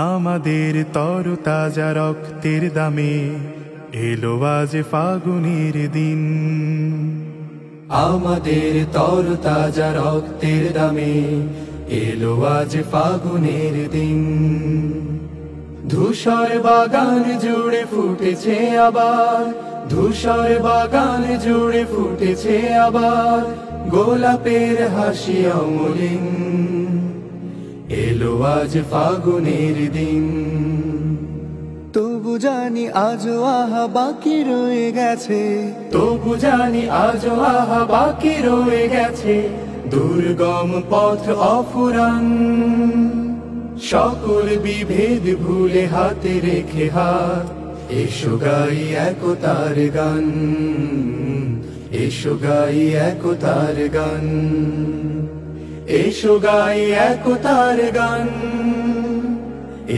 আমাদের তরতাজা রক্তের দামে এলো আজ ফাগুনের দিন। আমাদের তরতাজা রক্তের দামে এলো আজ ফাগুনের দিন। ধূসর বাগান জুড়ে ফুটেছে আবার, ধূসর বাগান জুড়ে ফুটেছে আবার গোলাপের হাসি অমলিন। এলো আজ ফাগুনের দিন। তবু জানি আজও আহা বাকি রয়ে গেছে, তবু জানি আজও আহা বাকি রয়ে গেছে দুর্গম পথ অফুরান। সকল বিভেদ ভুলে হাতে রেখে হাত, এসো গাই একতার গান, এসো গাই একতার গান, এসো গাই একতার গান,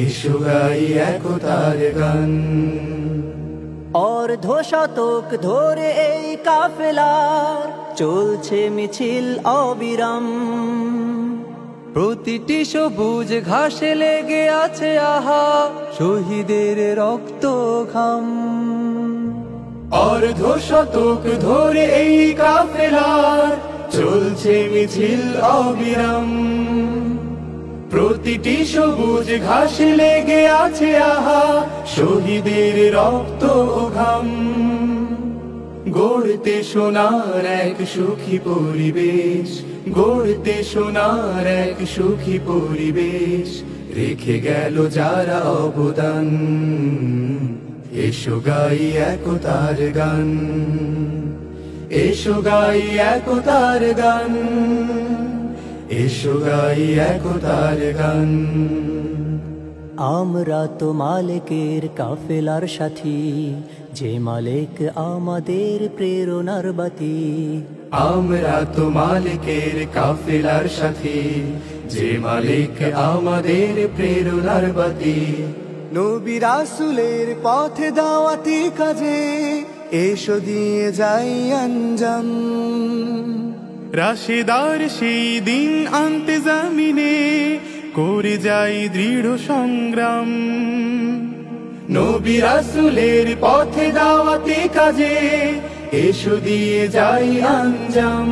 এসো গাই একতার গান। অর্ধ শতক ধরে এই কাফেলার চলছে মিছিল অবিরাম। প্রতিটি সবুজ ঘাসে লেগে আছে আহা শহীদের রক্ত ঘাম। অর্ধ শতক ধরে এই কাফেলার চলছে মিছিল অবিরাম। প্রতিটি সবুজ ঘাসে লেগে আছে আহা শহীদের রক্ত ও ঘাম। গড়তে সোনার এক সুখী পরিবেশ, গড়তে সোনার এক সুখী পরিবেশ রেখে গেল যারা অবদান। এসো গাই একতার গান, এসো গাই একতার গান, এসো গাই একতার গান। আমরা তো মালিকের কাফেলার সাথী, যে মালিক আমাদের প্রেরণার বাতি। আমরা তো মালিকের কাফেলার সাথী, যে মালিক আমাদের প্রেরণার বাতি। নবী রাসূলের পথে দাওয়াতি কাজে এসো দিয়ে যাই আঞ্জাম। রাশেদার সেই দিন আনতে জামিনে করে যাই দৃঢ় সংগ্রাম। নবী রাসূলের পথে দাওয়াতি কাজে এসো দিয়ে যাই আঞ্জাম।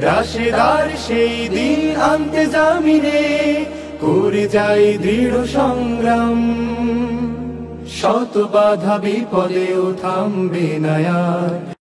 রাশেদার সেই দিন আনতে জামিনে করে যাই দৃঢ় সংগ্রাম। শত বাধা বিপদেও থামবে না আর,